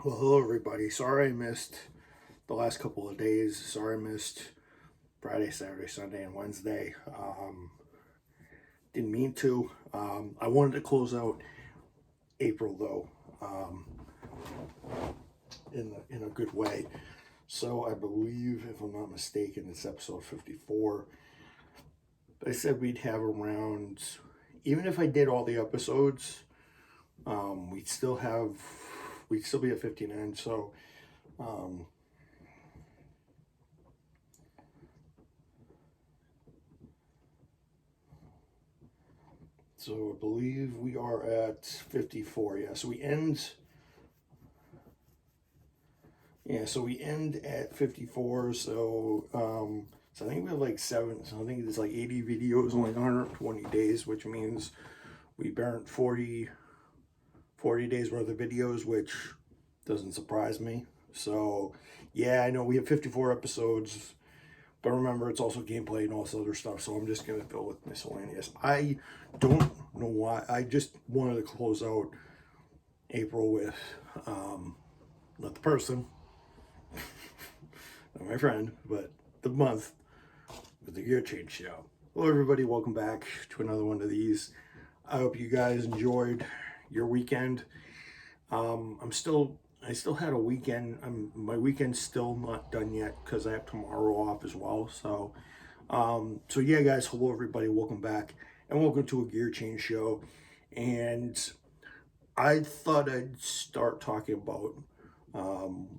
Well, hello everybody. Sorry I missed the last couple of days. Sorry I missed Friday, Saturday, Sunday, and Wednesday. Didn't mean to. I wanted to close out April though, in a good way. So I believe, if I'm not mistaken, it's episode 54. I said we'd have around, even if I did all the episodes, we'd still be at 59. Um, So I believe we are at 54. Yeah. So we end at 54. So I think we have like seven. So I think there's like 80 videos in like 120 days, which means we burnt 40 days worth of videos, which doesn't surprise me. So yeah, I know we have 54 episodes. But remember, it's also gameplay and all this other stuff, so I'm just going to fill with miscellaneous. I don't know why. I just wanted to close out April with, not the person, not my friend, but the month with the Gear Change Show. Hello, everybody. Welcome back to another one of these. I hope you guys enjoyed your weekend. I still had a weekend. My weekend's still not done yet because I have tomorrow off as well. So yeah, guys. Hello, everybody. Welcome back, and welcome to a Gear Change Show. And I thought I'd start talking about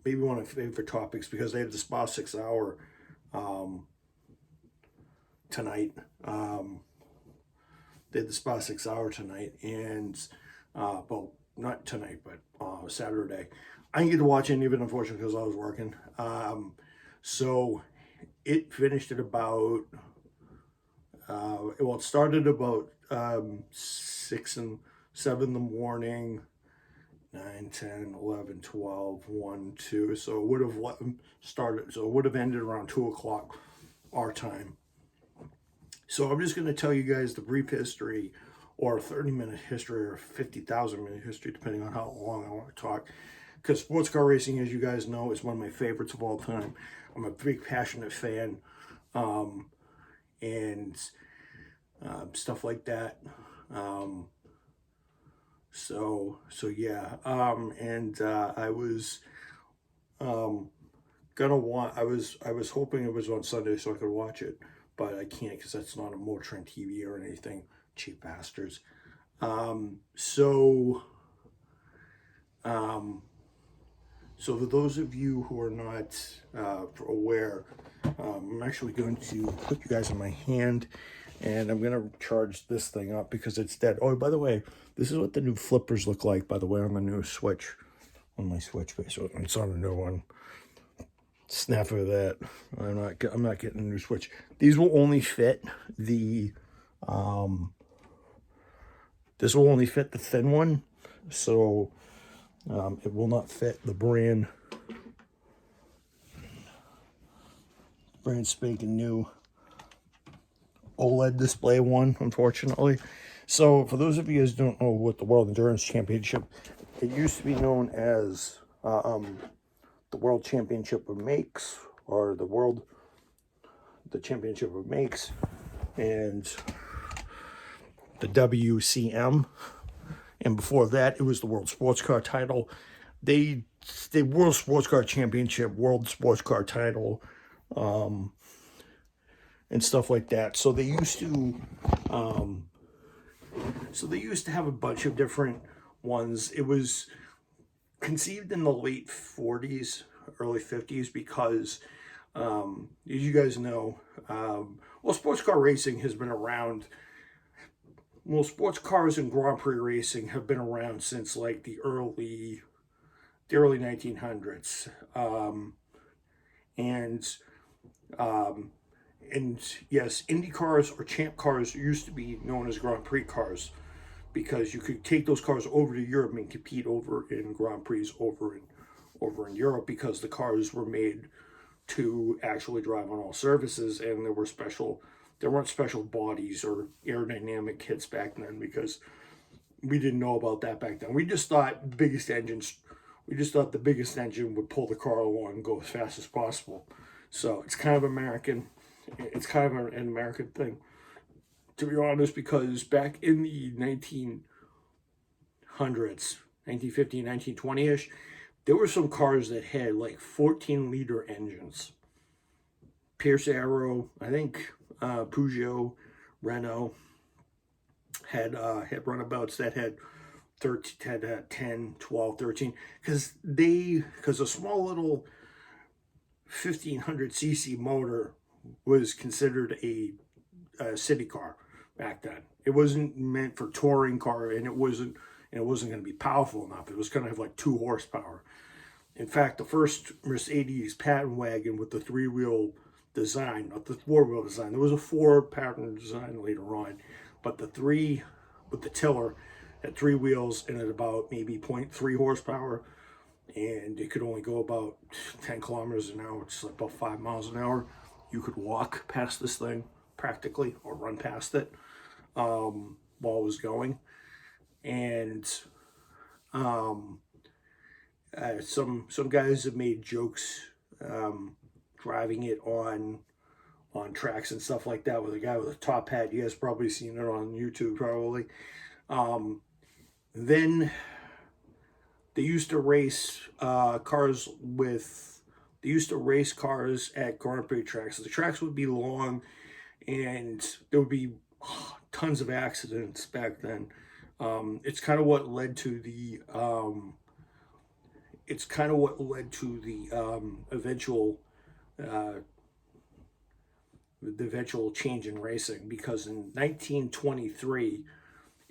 maybe one of my favorite topics because they have the Spa 6 Hour tonight. They had the Spa 6 Hour tonight, and well, not tonight, but Saturday. I didn't get to watch any of it, unfortunately, because I was working. So it finished at about, it started about 6 and 7 in the morning, 9, 10, 11, 12, 1, 2. So it would have started, so it would have ended around 2 o'clock our time. So I'm just going to tell you guys the brief history, or a 30-minute history, or 50,000-minute history, depending on how long I want to talk. Because sports car racing, as you guys know, is one of my favorites of all time. I'm a big, passionate fan, and stuff like that. So yeah. I was gonna want. I was hoping it was on Sunday so I could watch it, but I can't because that's not a Motrin TV or anything. Cheap bastards. So for those of you who are not aware, I'm actually going to put you guys in my hand, and I'm going to charge this thing up because it's dead. Oh, by the way, this is what the new flippers look like, by the way, on the new Switch, on my Switch. So it's on a new one. Snap for that. I'm not getting a new Switch. These will only fit the, this will only fit the thin one, so it will not fit the brand spanking new OLED display one, unfortunately. So for those of you guys who don't know what the World Endurance Championship, it used to be known as the World Championship of Makes, or the Championship of Makes, and the WCM. And before that, it was the World Sports Car title. The World Sports Car Championship, World Sports Car title, and stuff like that. So they used to have a bunch of different ones. It was conceived in the late 40s, early 50s, because as you guys know, sports car racing has been around. Well, sports cars and Grand Prix racing have been around since like the early 1900s, and yes, Indy cars or Champ cars used to be known as Grand Prix cars because you could take those cars over to Europe and compete over in Grand Prix over in Europe, because the cars were made to actually drive on all surfaces, and there weren't special bodies or aerodynamic kits back then, because we didn't know about that back then. We just thought the biggest engines We just thought the biggest engine would pull the car along and go as fast as possible. So it's kind of American. It's kind of an American thing, to be honest, because back in the 1900s, 1950, 1920-ish, there were some cars that had like 14-liter engines. Pierce Arrow, I think Peugeot, Renault had runabouts that had 13, had 10, 12, 13, because a small little 1500cc motor was considered a city car back then. It wasn't meant for touring car, and it wasn't going to be powerful enough. It was going to have like 2 horsepower. In fact, the first Mercedes patent wagon with the 3-wheel design, not the 4-wheel design. There was a 4 patent design later on, but the 3 with the tiller had 3 wheels and at about maybe 0.3 horsepower, and it could only go about 10 kilometers an hour. It's like about 5 miles an hour. You could walk past this thing practically, or run past it while it was going. And some guys have made jokes driving it on tracks and stuff like that with a guy with a top hat. You guys probably seen it on YouTube probably. Then they used to race cars at Grand Prix tracks. The tracks would be long, and there would be tons of accidents back then. It's kind of what led to the eventual change in racing, because in 1923,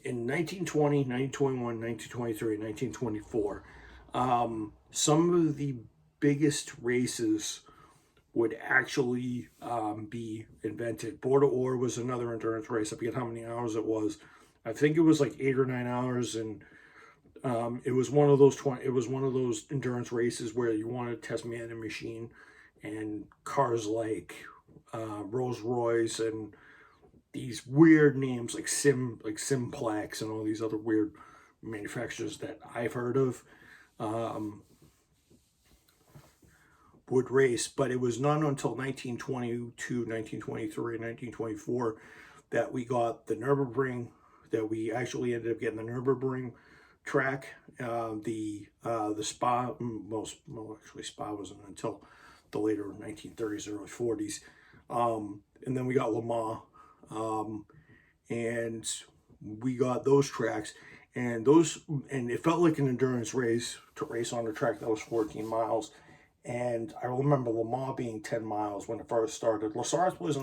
in 1920, 1921, 1923, and 1924, some of the biggest races would actually be invented. Border Or was another endurance race. I forget how many hours it was. I think it was like 8 or 9 hours, and it was one of those endurance races where you wanted to test man and machine, and cars like Rolls Royce and these weird names like Simplex and all these other weird manufacturers that I've heard of would race. But it was not until 1922, 1923, 1924 that we got the Nürburgring, that we actually ended up getting the Nürburgring track. The Spa, well, actually Spa wasn't until the later 1930s, early 40s. And then we got Le Mans, and we got those tracks, and it felt like an endurance race to race on a track that was 14 miles. And I remember Le Mans being 10 miles when it first started. Le Sarthe was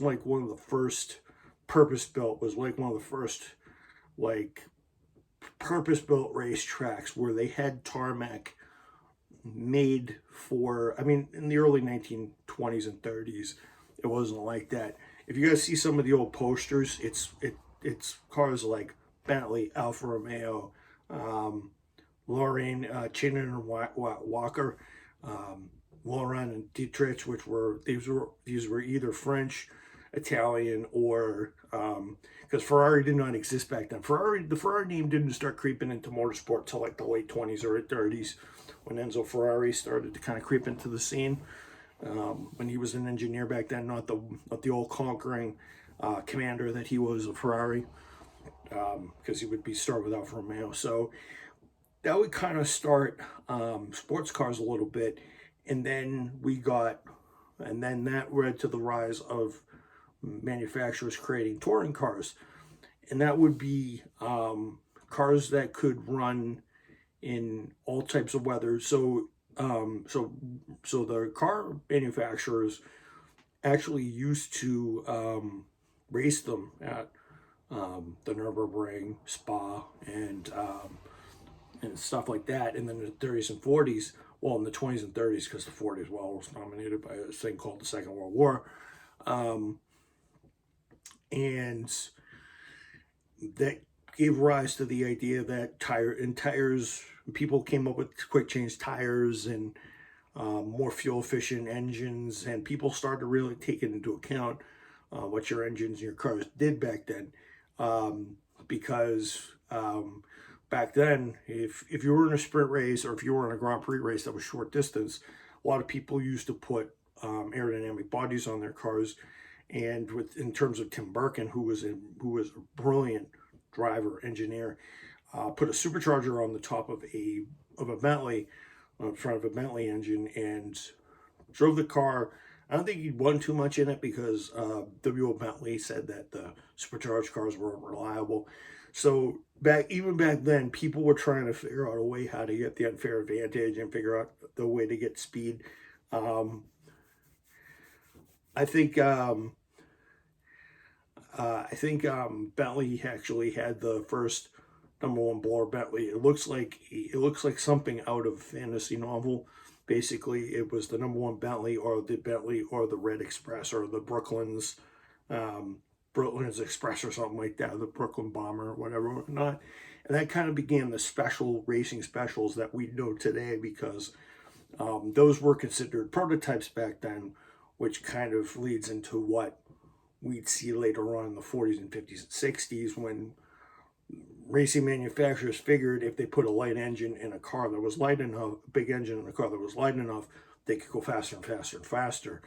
like one of the first purpose-built race tracks where they had tarmac made for, I mean, in the early 1920s and 30s, it wasn't like that. If you guys see some of the old posters, it's cars like Bentley, Alfa Romeo, Lorraine, Chinen and Walker, Laurent and Dietrich, which were these were either French, Italian, or because Ferrari did not exist back then. The Ferrari name didn't start creeping into motorsport till like the late 20s or 30s, when Enzo Ferrari started to kind of creep into the scene. When he was an engineer back then, not the old conquering commander that he was of Ferrari, because he would be start with Alfa Romeo. So that would kind of start sports cars a little bit, and then that led to the rise of manufacturers creating touring cars, and that would be cars that could run in all types of weather. So the car manufacturers actually used to race them at the Nürburgring, Spa, and stuff like that. And then in the 30s and 40s, well, in the 20s and 30s, because the 40s, well, was dominated by a thing called the Second World War. And that gave rise to the idea that people came up with quick change tires and more fuel efficient engines, and people started to really take it into account what your engines and your cars did back then, because back then, if you were in a sprint race or if you were in a Grand Prix race that was short distance, a lot of people used to put aerodynamic bodies on their cars. And in terms of Tim Birkin, who was a brilliant driver engineer, put a supercharger on the top of a Bentley, in front of a Bentley engine, and drove the car. I don't think he won too much in it because W.O. Bentley said that the supercharged cars weren't reliable. So even back then, people were trying to figure out a way how to get the unfair advantage and figure out the way to get speed. I think Bentley actually had the first #1 blower Bentley. It looks like something out of a fantasy novel. Basically, it was the #1 Bentley or the Red Express or the Brooklyn's Express or something like that, the Brooklyn Bomber or whatever, not. And that kind of began the special racing specials that we know today, because those were considered prototypes back then, which kind of leads into what we'd see later on in the 40s and 50s and 60s, when racing manufacturers figured if they put a light engine in a car that was light enough, a big engine in a car that was light enough, they could go faster and faster and faster.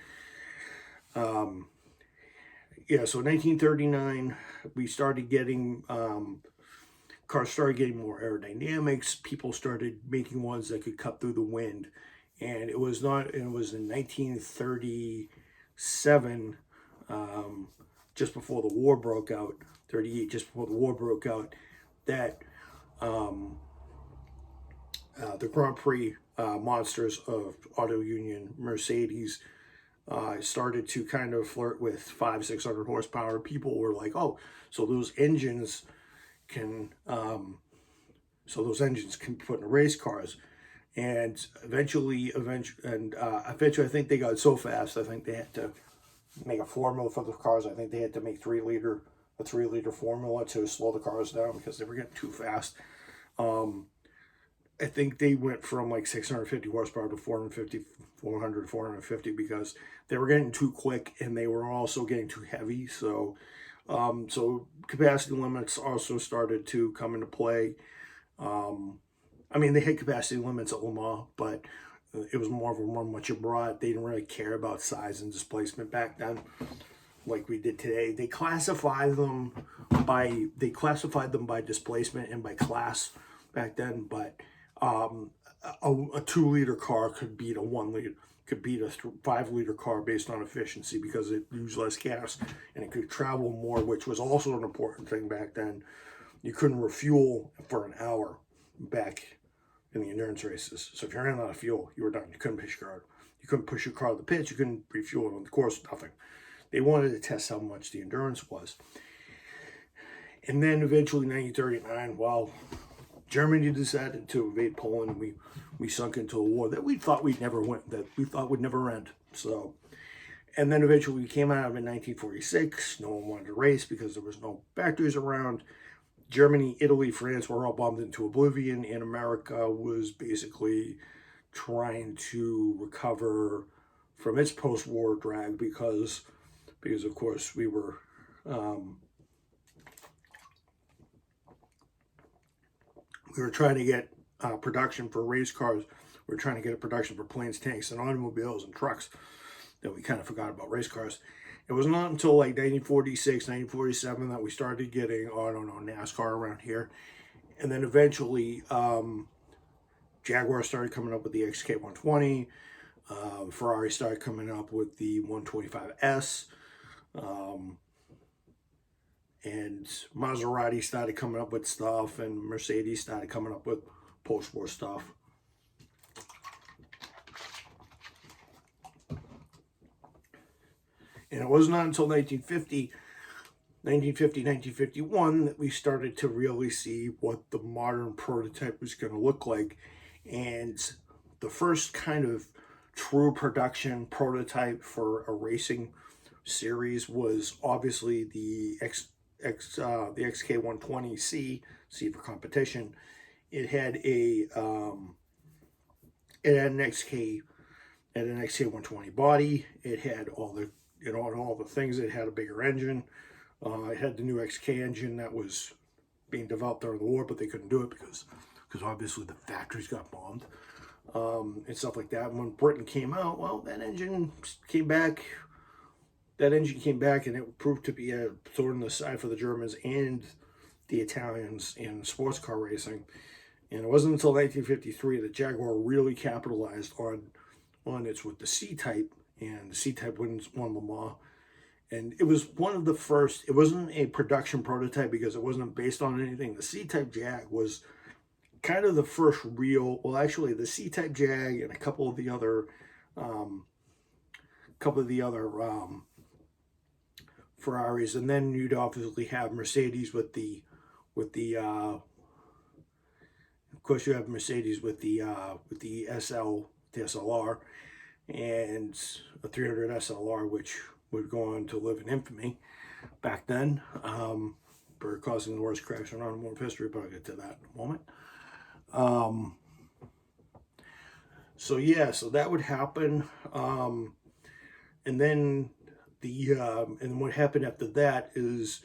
Yeah, so 1939, we started getting, cars started getting more aerodynamics. People started making ones that could cut through the wind. And it was in 1937, just before the war broke out, 38, just before the war broke out, that the Grand Prix monsters of Auto Union Mercedes started to kind of flirt with 500-600 horsepower. People were like, oh, so those engines can be put in race cars. And eventually I think they got so fast, I think they had to make a formula for the cars. I think they had to make a 3-liter formula to slow the cars down because they were getting too fast. I think they went from like 650 horsepower to 450 because they were getting too quick and they were also getting too heavy. So capacity limits also started to come into play. I mean, they had capacity limits at Le Mans, but it was more of a run what you brought. They didn't really care about size and displacement back then like we did today. They classified them by displacement and by class back then, but a 2-liter car could beat a 5-liter car based on efficiency because it used less gas and it could travel more, which was also an important thing back then. You couldn't refuel for an hour back in the endurance races. So if you ran out of fuel, you were done. You couldn't push your car. You couldn't push your car to the pits. You couldn't refuel it on the course. Nothing. They wanted to test how much the endurance was. And then eventually, 1939, well, Germany decided to invade Poland. We sunk into a war that we thought we'd never win, that we thought would never end. So, and then eventually we came out of it in 1946. No one wanted to race because there was no factories around. Germany, Italy, France were all bombed into oblivion, and America was basically trying to recover from its post-war drag because of course we were trying to get production for race cars. We were trying to get a production for planes, tanks, and automobiles and trucks, that we kind of forgot about race cars. It was not until like 1946, 1947 that we started getting, NASCAR around here. And then eventually, Jaguar started coming up with the XK120. Ferrari started coming up with the 125S. And Maserati started coming up with stuff, and Mercedes started coming up with post-war stuff. And it was not until 1951 that we started to really see what the modern prototype was going to look like. And the first kind of true production prototype for a racing series was obviously the XK120C, C for competition. It had an XK120 body. It had all the things. It had a bigger engine. It had the new XK engine that was being developed during the war, but they couldn't do it because obviously the factories got bombed, and stuff like that. And when Britain came out, well, that engine came back. That engine came back, and it proved to be a thorn in the side for the Germans and the Italians in sports car racing. And it wasn't until 1953 that Jaguar really capitalized on its with the C-Type, and the C-Type won Le Mans. And it was one of the first, it wasn't a production prototype because it wasn't based on anything. The C-Type Jag was kind of the first real, well, actually the C-Type Jag and a couple of the other Ferraris, and then you'd obviously have Mercedes with the of course you have Mercedes with the SLR, and a 300 SLR, which would go on to live in infamy back then, for causing the worst crash in automotive history, but I'll get to that in a moment. So yeah, so that would happen, and then and what happened after that is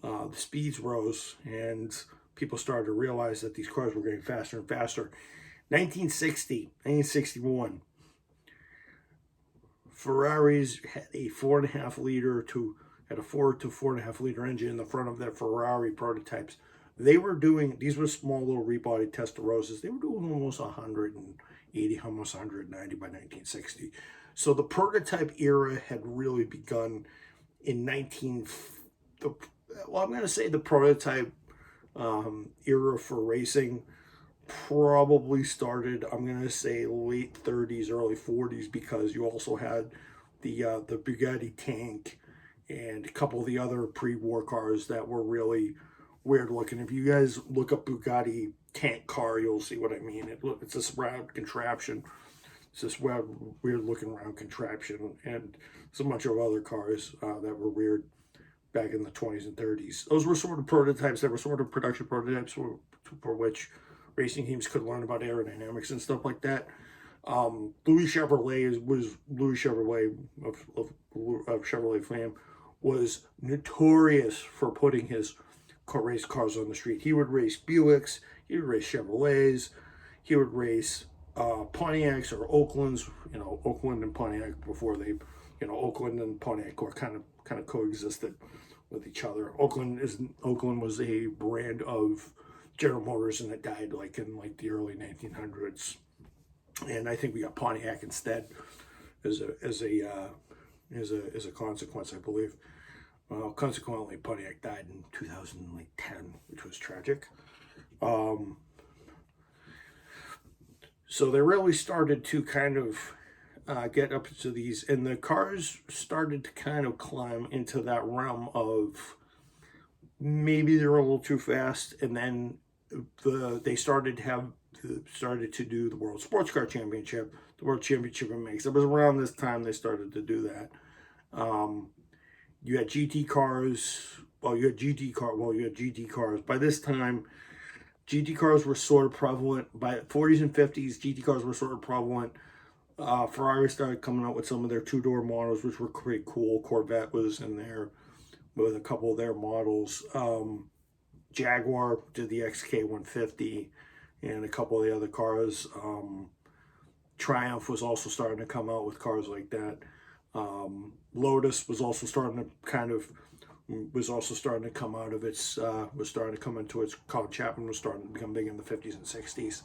the speeds rose, and people started to realize that these cars were getting faster and faster. 1961, Ferraris had a 4.5 liter had a 4 to 4.5 liter engine in the front of their Ferrari prototypes. They were doing, these were small little rebodied Testarossas. They were doing almost 180, almost 190 by 1960. So the prototype era had really begun in I'm going to say the prototype era for racing probably started, I'm going to say, late 30s, early 40s, because you also had the Bugatti tank and a couple of the other pre-war cars that were really weird looking. If you guys look up Bugatti tank car, you'll see what I mean. It's this round contraption. It's this weird looking round contraption, and so much of other cars that were weird back in the 20s and 30s. Those were sort of prototypes that were sort of production prototypes for which racing teams could learn about aerodynamics and stuff like that. Louis Chevrolet of Chevrolet fame was notorious for putting his race cars on the street. He would race Buicks, he would race Chevrolets, he would race Pontiacs or Oaklands. Oakland and Pontiac before they, Oakland and Pontiac were kind of coexisted with each other. Oakland was a brand of General Motors, and it died in the early 1900s. And I think we got Pontiac instead as a consequence, I believe. Well, consequently, Pontiac died in 2010, which was tragic. So they really started to kind of get up to these, and the cars started to kind of climb into that realm of maybe they're a little too fast, and then they started to do the World Sports Car Championship, the World Championship in Makes. It was around this time they started to do that. You had GT cars. You had GT cars. By this time, GT cars were sort of prevalent. By the 40s and 50s, GT cars were sort of prevalent. Ferrari started coming out with some of their two-door models, which were pretty cool. Corvette was in there with a couple of their models. Jaguar did the XK150 and a couple of the other cars. Triumph was also starting to come out with cars like that. Lotus was also starting to come out of its, was starting to come into its, Colin Chapman was starting to become big in the 50s and 60s.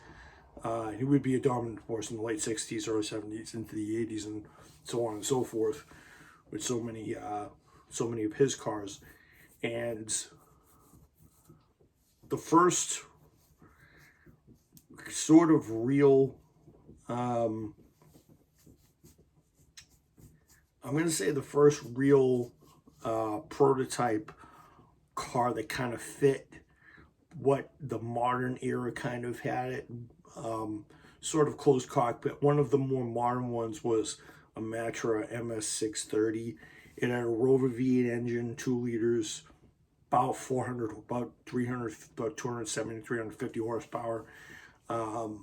He would be a dominant force in the late 60s, early 70s, into the 80s, and so on and so forth, with so many of his cars. And the first sort of real, I'm going to say the first real prototype car that kind of fit what the modern era kind of had it, sort of closed cockpit. One of the more modern ones was a Matra MS630. It had a Rover V8 engine, 2 liters, about 270, 350 horsepower. And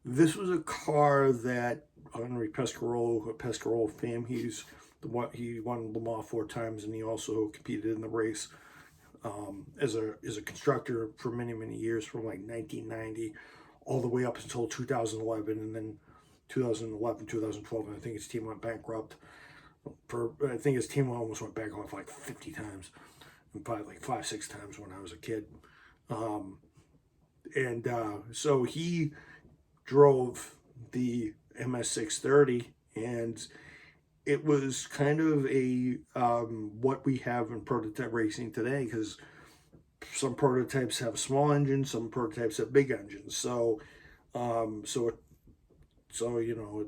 this was a car that Henri Pescarolo fame, he won Le Mans 4 times, and he also competed in the race. as a constructor for many years, from like 1990 all the way up until 2011, and then 2011, 2012, and I think his team went bankrupt. I think his team almost went bankrupt like 50 times, and probably like 5, 6 times when I was a kid. So he drove the MS630, and it was kind of a what we have in prototype racing today, because some prototypes have small engines, some prototypes have big engines. So you know,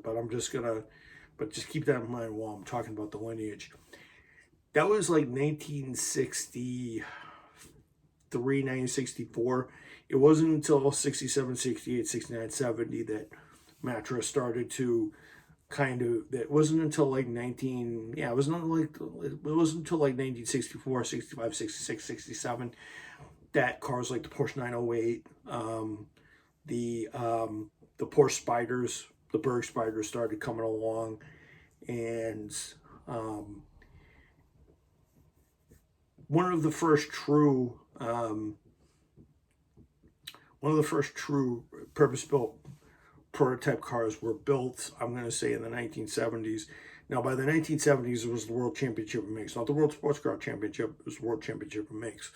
but just keep that in mind while I'm talking about the lineage. That was like 1963, 1964. It wasn't until 67, 68, 69, 70 that Matra started to it wasn't until like it wasn't until like 1964, 65, 66, 67 that cars like the Porsche 908, the Porsche Spiders, the Berg Spiders started coming along, and one of the first true purpose-built prototype cars were built, I'm going to say, in the 1970s. Now, by the 1970s, it was the World Championship of Makes, not the World Sports Car Championship, it was the World Championship of Makes.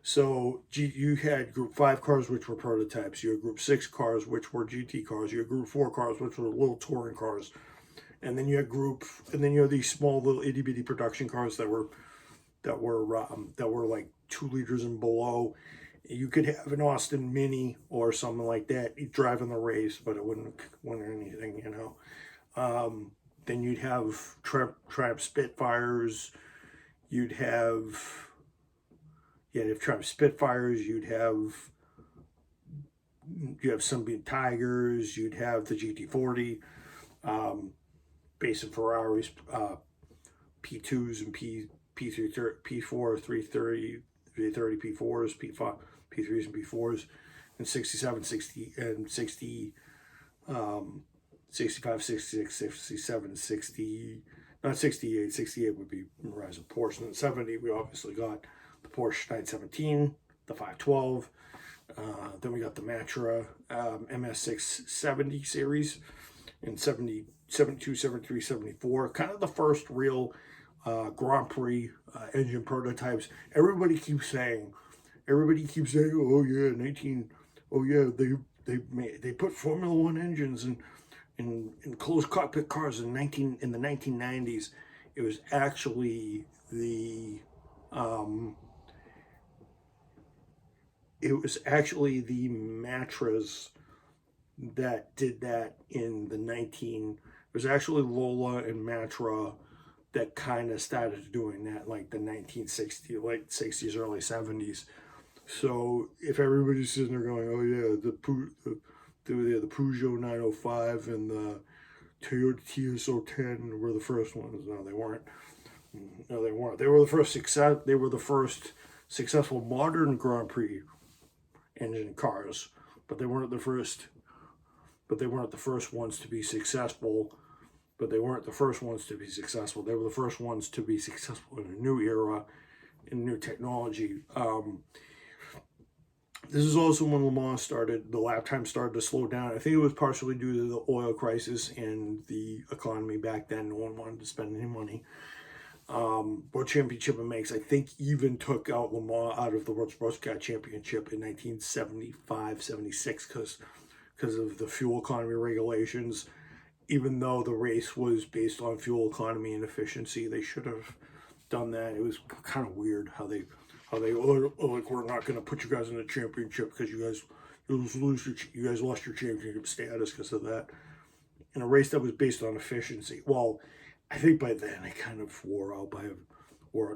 So you had Group 5 cars, which were prototypes. You had Group 6 cars, which were GT cars. You had Group 4 cars, which were little touring cars. And then you had these small little itty bitty production cars that were like 2 liters and below. You could have an Austin Mini or something like that. You'd drive in the race, but it wouldn't win anything, you know. Then you'd have Triumph Spitfires. You'd have Triumph Spitfires. You'd have Sunbeam Tigers. You'd have the GT40, basic Ferraris, P2s and P4, 330, 330 P4s, P3s and P4s, and 67, 60, and 60, 65, 66, 67, 60, not 68, 68 would be Rise of Porsche, and then 70, we obviously got the Porsche 917, the 512, then we got the Matra MS670 series, in 70, 72, 73, 74, kind of the first real Grand Prix engine prototypes. Everybody keeps saying, oh yeah, they put Formula One engines in closed cockpit cars in the 1990s. It was actually the Matras that did that in the it was actually Lola and Matra that kind of started doing that, like the 1960s, late 60s, early 70s. So if everybody's sitting there going, oh yeah, the Peugeot 905 and the Toyota TS010 were the first ones. No, they weren't. They were the first successful modern Grand Prix engine cars, but they weren't the first. But they weren't the first ones to be successful. They were the first ones to be successful in a new era, in new technology. This is also when Le Mans the lap time started to slow down. I think it was partially due to the oil crisis and the economy back then. No one wanted to spend any money. World Championship of Makes, I think, even took out Le Mans out of the World Sports Car Championship in 1975, 76, because of the fuel economy regulations. Even though the race was based on fuel economy and efficiency, they should have done that. It was kind of weird how they like, we're not going to put you guys in the championship because you guys lost your championship status because of that. In a race that was based on efficiency. Well, I think by then it kind of wore out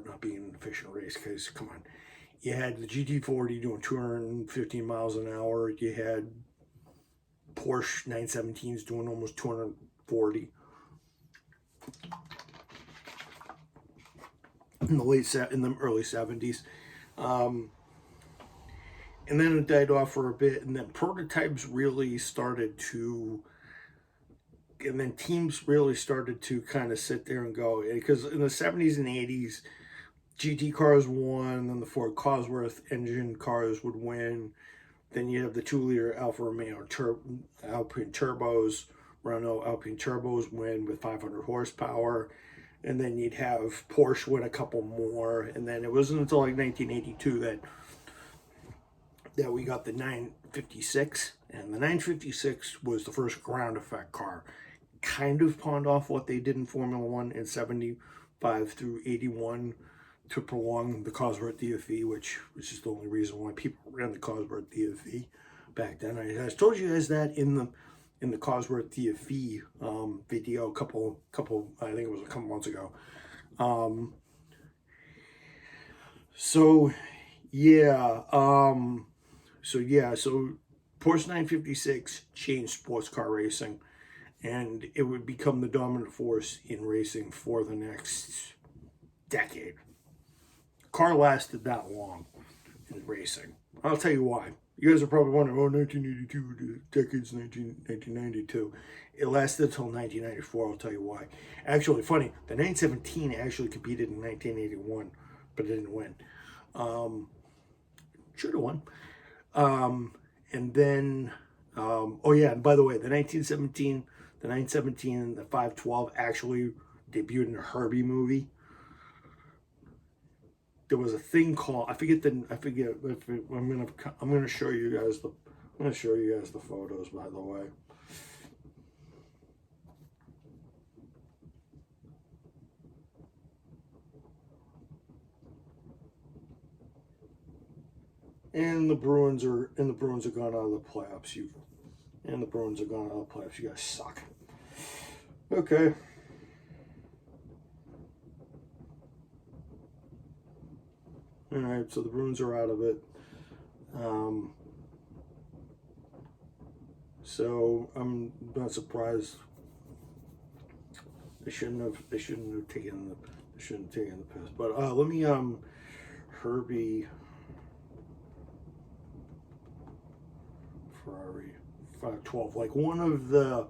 not being an efficient race, because come on, you had the GT40 doing 215 miles an hour. You had Porsche 917s doing almost 240 in the early 70s, and then it died off for a bit, and then prototypes really started to, and then teams really started to kind of sit there and go, because in the 70s and 80s GT cars won, then the Ford Cosworth engine cars would win. Then you have the 2-liter Alfa Romeo Alpine turbos. Renault Alpine turbos win with 500 horsepower. And then you'd have Porsche win a couple more. And then it wasn't until like 1982 that we got the 956. And the 956 was the first ground effect car. Kind of pawned off what they did in Formula One in 75 through 81 to prolong the Cosworth DFE, which is the only reason why people ran the Cosworth DFE back then. I told you guys that in the Cosworth DFE video a couple I think it was a couple months ago. So Porsche 956 changed sports car racing, and it would become the dominant force in racing for the next decade. Car lasted that long in racing. I'll tell you why. You guys are probably wondering, 1982, the decade's 1992. It lasted until 1994, I'll tell you why. Actually, funny, the 917 actually competed in 1981, but it didn't win. Should have won. And then, and by the way, the 917 and the 512 actually debuted in a Herbie movie. There was a thing called, I'm gonna show you guys the photos, by the way. And the Bruins are gone out of the playoffs. You guys suck. Okay. All right, so the Bruins are out of it. So I'm not surprised. They shouldn't have taken the piss. But let me Herbie Ferrari 512, like one of the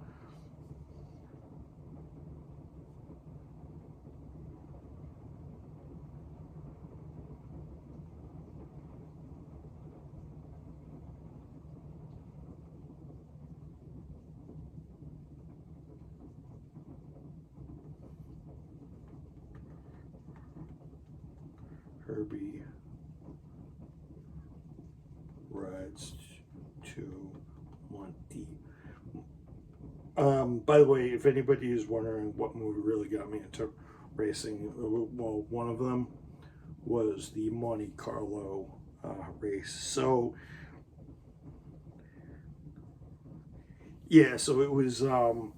Herbie rides to Monte. By the way, if anybody is wondering what movie really got me into racing, well, one of them was the Monte Carlo race. So yeah, so it was so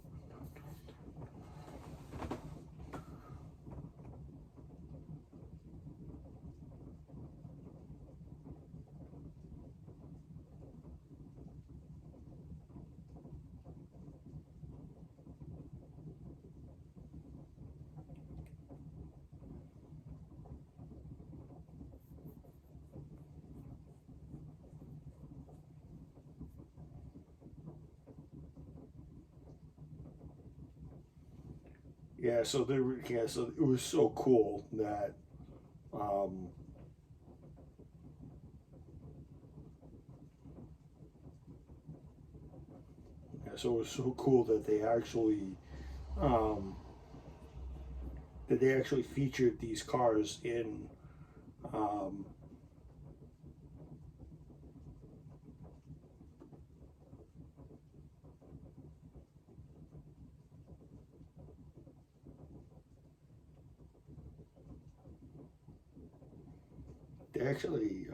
it was so cool that so it was so cool that they actually featured these cars in they actually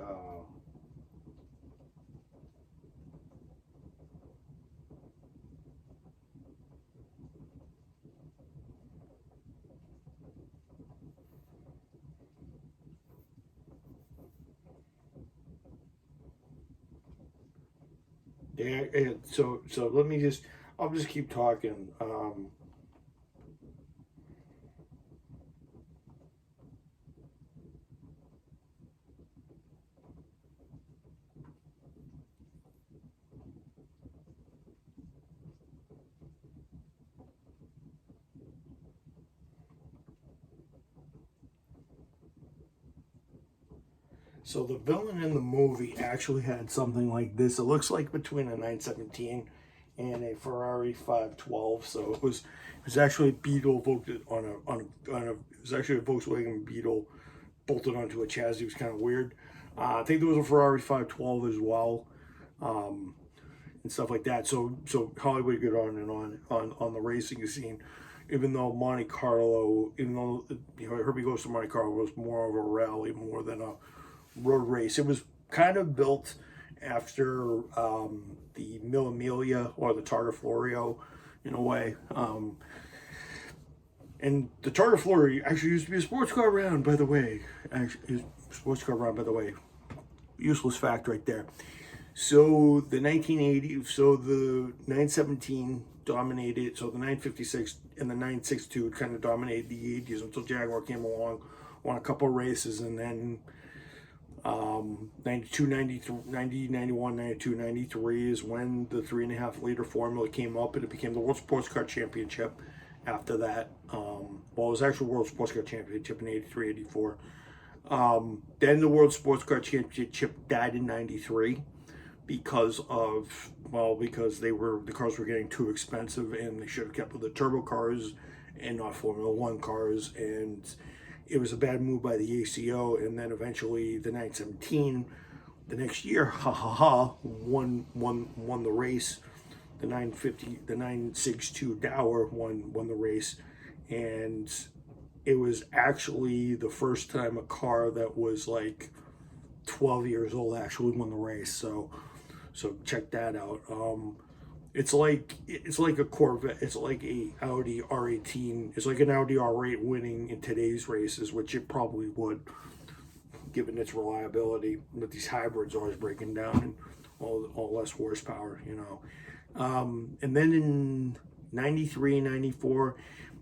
so let me I'll just keep talking. So the villain in the movie actually had something like this. It looks like between a 917 and a Ferrari 512. So it was actually a Beetle bolted it was actually a Volkswagen Beetle bolted onto a chassis. It was kind of weird. I think there was a Ferrari 512 as well, and stuff like that. So Hollywood got on and on the racing scene. Even though Monte Carlo, even though Herbie Goes to Monte Carlo was more of a rally more than a road race. It was kind of built after the Mille Miglia or the Targa Florio in a way. And the Targa Florio actually used to be a sports car round, by the way. Actually, sports car round, by the way. Useless fact right there. So the 1980, so the 917 dominated, so the 956 and the 962 kind of dominated the 80s until Jaguar came along, won a couple of races, and then 92, 93, 90, 91, 92, 93 is when the 3.5 liter formula came up, and it became the World Sports Car Championship after that. Well, it was actually World Sports Car Championship in 83, 84. Then the World Sports Car Championship died in 93 because the cars were getting too expensive, and they should have kept with the turbo cars and not Formula One cars, and it was a bad move by the ACO. And then eventually the 917 the next year, won the race. The 962 Dower won the race, and it was actually the first time a car that was like 12 years old actually won the race. So check that out. It's like a Corvette. It's like a Audi R18. It's like an Audi R8 winning in today's races, which it probably would, given its reliability. But these hybrids always breaking down and all less horsepower, And then in 93, 94,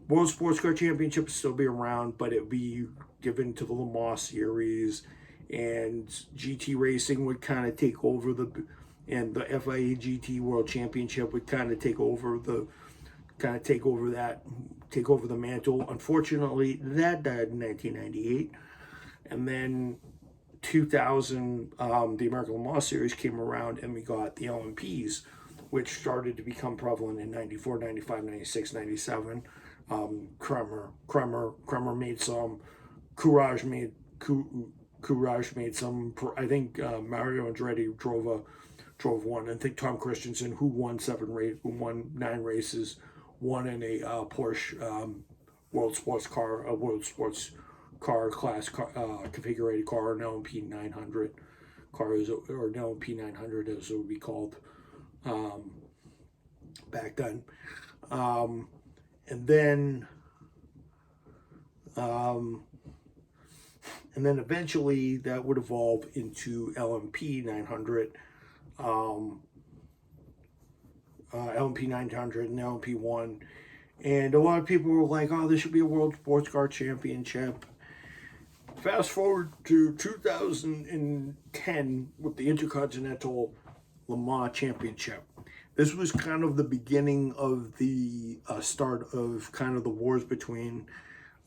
World Sports Car Championship would still be around, but it would be given to the Le Mans series, and GT racing would kind of take over and the FIA GT World Championship would kind of take over the mantle. Unfortunately, that died in 1998, and then 2000, the American Le Mans Series came around, and we got the LMPs, which started to become prevalent in 94, 95, 96, 97. Kremer made some. Courage made some. I think Mario Andretti drove one. I think Tom Christensen, who won 9 races, won in a Porsche World Sports Car class configurated car, an LMP 900 car, or an LMP 900 as it would be called back then. And then eventually that would evolve into LMP 900, LMP 900 and LMP1. And a lot of people were like, oh, this should be a World Sports Car Championship. Fast forward to 2010 with the Intercontinental Le Mans Championship. This was kind of the beginning of the start of kind of the wars between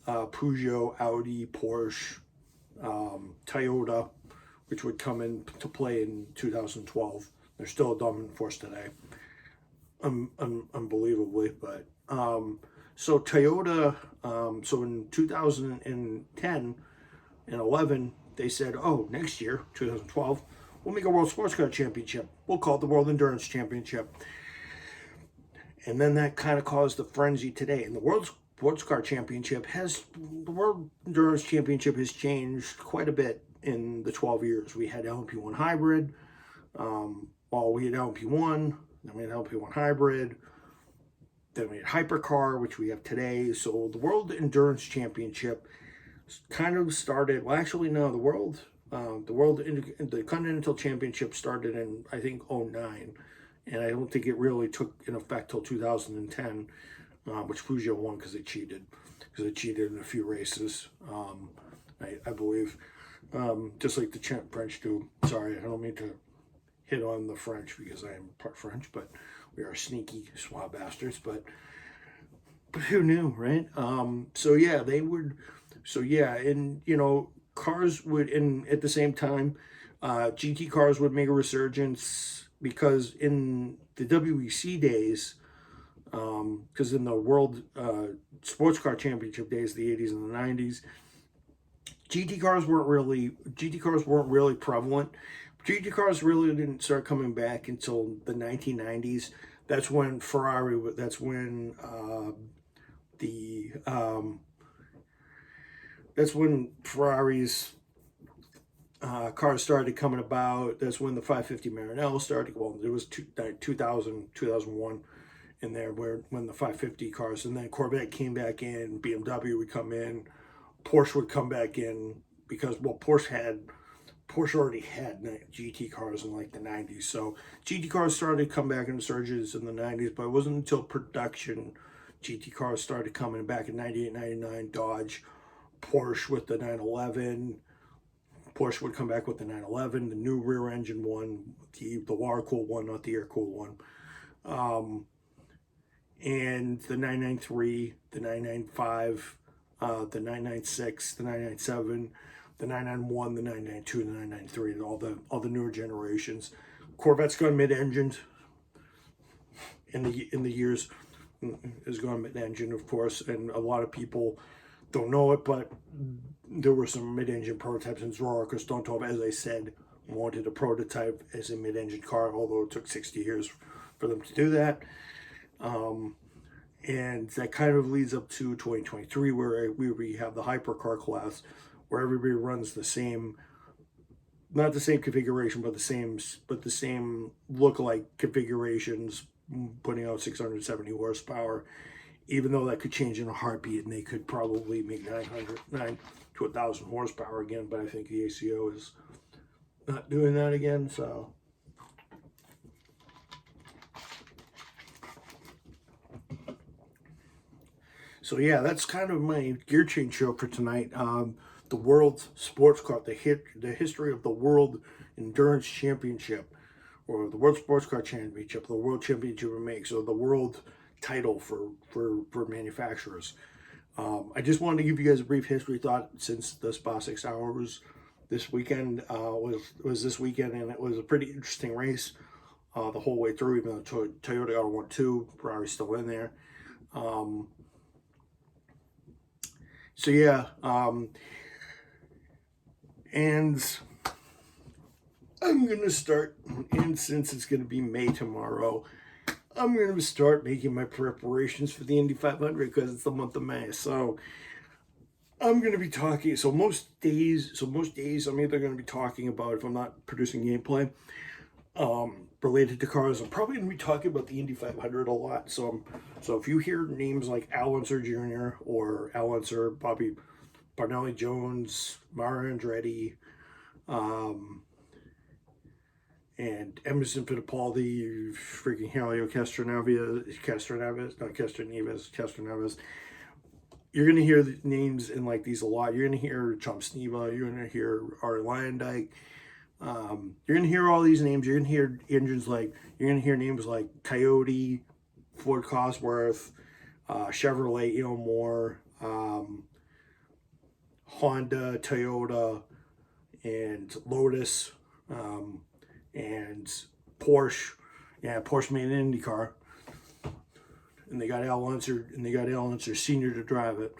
Peugeot, Audi, Porsche, Toyota, which would come into play in 2012. They're still a dominant force today, unbelievably. But so Toyota, so in 2010 and 11, they said, oh, next year, 2012, we'll make a World Sports Car Championship. We'll call it the World Endurance Championship. And then that kind of caused the frenzy today. And the World Sports Car Championship the World Endurance Championship has changed quite a bit in the 12 years. We had LMP1 Hybrid. We had LMP1, then we had LMP1 Hybrid. Then we had Hypercar, which we have today. So the World Endurance Championship kind of started, well, actually, no, the Continental Championship started in, I think, 2009. And I don't think it really took in effect till 2010, which Peugeot won because they cheated. Because they cheated in a few races, I believe. Just like the French do. Sorry, I don't mean to hit on the French because I am part French, but we are sneaky swab bastards. But who knew, right? And cars would, and at the same time, GT cars would make a resurgence because in the WEC days, because in the World Sports Car Championship days, the 80s and the 90s, GT cars weren't really prevalent. GT cars really didn't start coming back until the 1990s. That's when Ferrari. That's when the that's when Ferrari's cars started coming about. That's when the 550 Maranello started. Well, it was 2000, 2001 in there when the 550 cars, and then Corvette came back in, BMW would come in, Porsche would come back in because, well, Porsche already had GT cars in like the 90s. So GT cars started to come back in surges in the 90s, but it wasn't until production GT cars started coming back in 98, 99, Dodge, Porsche with the 911. Porsche would come back with the 911, the new rear engine one, the water-cooled one, not the air-cooled one. And the 993, the 995, the 996, the 997, the 991, the 992, and the 993, and all the newer generations. Corvette's gone mid-engined in the years, has gone mid-engine, of course, and a lot of people don't know it, but there were some mid-engine prototypes in Zora, because Stone Tove, as I said, wanted a prototype as a mid-engine car, although it took 60 years for them to do that. And that kind of leads up to 2023, where we have the hypercar class, where everybody runs the same, not the same configuration, but the same look-alike configurations, putting out 670 horsepower, even though that could change in a heartbeat, and they could probably make 9 to 1,000 horsepower again, but I think the ACO is not doing that again, so. So yeah, that's kind of my gear change show for tonight. The World Sports Car, the history of the World Endurance Championship, or the World Sports Car Championship, the World Championship of Makes, or the World title for manufacturers. I just wanted to give you guys a brief history thought, since the Spa 6 Hours this weekend was this weekend, and it was a pretty interesting race the whole way through, even though Toyota got 1-2, Ferrari's still in there. So yeah, and I'm gonna start, and since it's gonna be May tomorrow, I'm gonna start making my preparations for the Indy 500, because it's the month of May. So I'm gonna be talking. So most days, I'm either gonna be talking about, if I'm not producing gameplay related to cars, I'm probably gonna be talking about the Indy 500 a lot. So if you hear names like Al Unser Jr. or Al Unser, Bobby Barnelli Jones, Mara Andretti, and Emerson Fittipaldi, freaking Helio Castroneves. You're going to hear the names in like these a lot. You're going to hear Chum Sneva. You're going to hear Ari Lyondike. You're going to hear all these names. You're going to hear engines like, you're going to hear names like Coyote, Ford Cosworth, Chevrolet Ilmore, Honda, Toyota, and Lotus, and Porsche. Yeah, Porsche made an Indy car, and they got Al Unser Senior to drive it,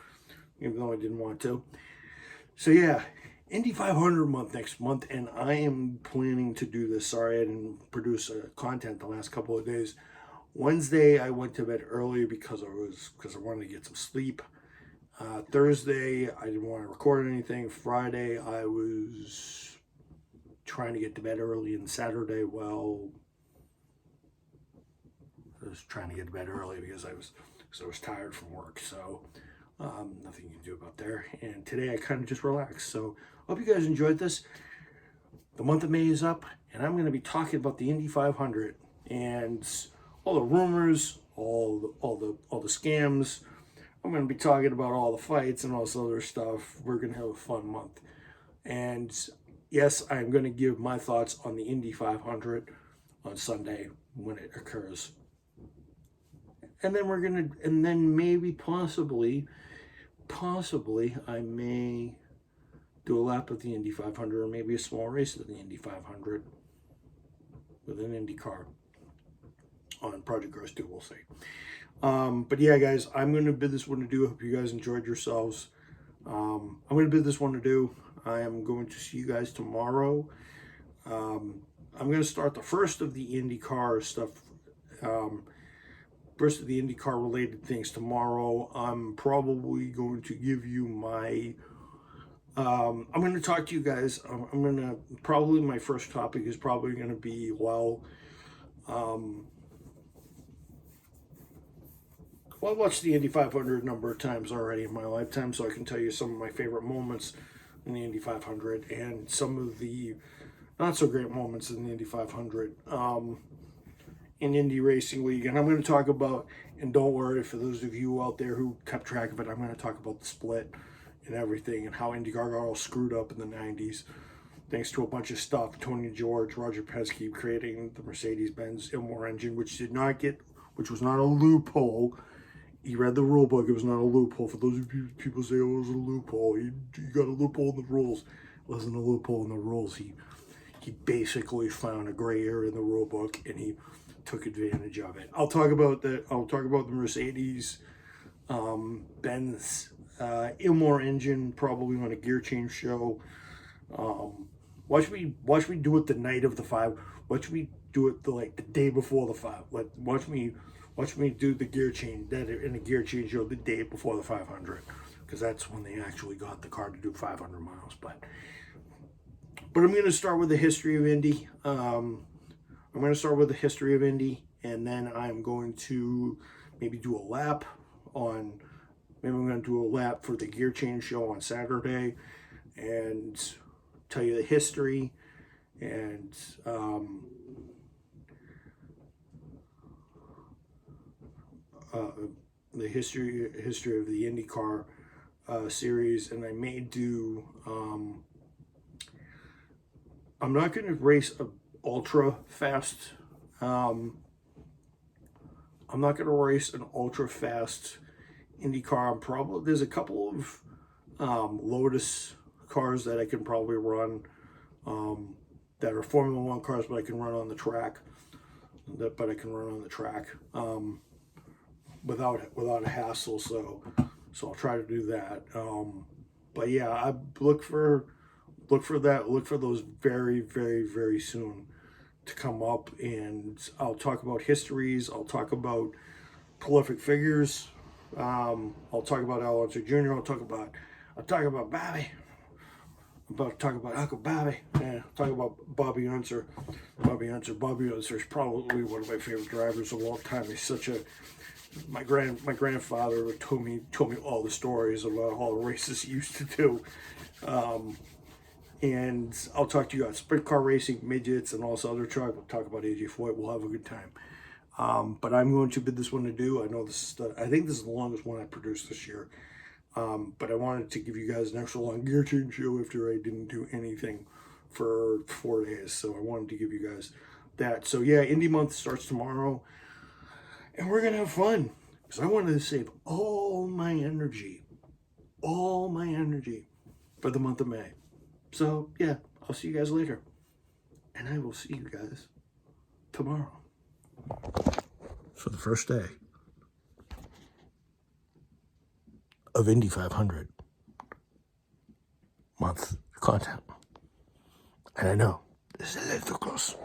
even though I didn't want to. So yeah, Indy 500 month next month, and I am planning to do this. Sorry I didn't produce content the last couple of days. Wednesday I went to bed early because I wanted to get some sleep. Thursday I didn't want to record anything. Friday I was trying to get to bed early, and Saturday, well, I was trying to get to bed early because I was tired from work. So nothing you can do about there. And today I kind of just relaxed. So hope you guys enjoyed this. The month of May is up, and I'm going to be talking about the Indy 500 and all the rumors, all the scams. I'm going to be talking about all the fights and all this other stuff. We're going to have a fun month. And yes, I'm going to give my thoughts on the Indy 500 on Sunday when it occurs. And then maybe possibly I may do a lap of the Indy 500, or maybe a small race of the Indy 500 with an Indy car on Project Cars 2, we'll see. But yeah, guys, I'm going to bid this one adieu. I hope you guys enjoyed yourselves. I'm going to bid this one adieu. I am going to see you guys tomorrow. I'm going to start the first of the IndyCar stuff, first of the IndyCar related things tomorrow. I'm probably going to give you my, I'm going to talk to you guys. I'm going to, probably my first topic is probably going to be, well, I watched the Indy 500 a number of times already in my lifetime, so I can tell you some of my favorite moments in the Indy 500 and some of the not so great moments in the Indy 500 in Indy Racing League. And I'm going to talk about, and don't worry, for those of you out there who kept track of it, I'm going to talk about the split and everything and how IndyCar got all screwed up in the 90s. Thanks to a bunch of stuff, Tony George, Roger Penske creating the Mercedes-Benz Ilmor engine, which was not a loophole. He read the rule book. It was not a loophole. For those of you people say, oh, it was a loophole. You got a loophole in the rules. It wasn't a loophole in the rules. He basically found a gray area in the rule book and he took advantage of it. I'll talk about that. I'll talk about the Mercedes Benz Ilmor engine, probably on a gear change show. Watch me do it the night of the 5. Watch me do it the day before the 5. Watch me do the gear change, that in a gear change show the day before the 500, because that's when they actually got the car to do 500 miles. But I'm going to start with the history of Indy. I'm going to start with the history of Indy, and then I'm going to maybe do a lap on, maybe I'm going to do a lap for the gear change show on Saturday, and tell you the history, and the history of the IndyCar series. And I may do, I'm not going to race a ultra fast, I'm not going to race an ultra fast IndyCar. There's a couple of Lotus cars that I can probably run, that are Formula 1 cars, but I can run on the track, without a hassle, so I'll try to do that. But yeah, I look for those very, very, very soon to come up, and I'll talk about histories, I'll talk about prolific figures, I'll talk about Alonso Jr., I'll talk about Bobby, talk about Uncle Bobby, talk about Bobby Unser. Bobby Unser is probably one of my favorite drivers of all time. He's such a, my grandfather told me all the stories about all the races he used to do. And I'll talk to you about sprint car racing, midgets, and also other truck. We'll talk about AJ Foyt. We'll have a good time. But I'm going to bid this one adieu. I know I think this is the longest one I produced this year. But I wanted to give you guys an extra long gear change show after I didn't do anything for 4 days. So I wanted to give you guys that. So yeah, Indy month starts tomorrow, and we're going to have fun, because I wanted to save all my energy for the month of May. So yeah, I'll see you guys later, and I will see you guys tomorrow for the first day of Indy 500 month content. And I know this is a little close.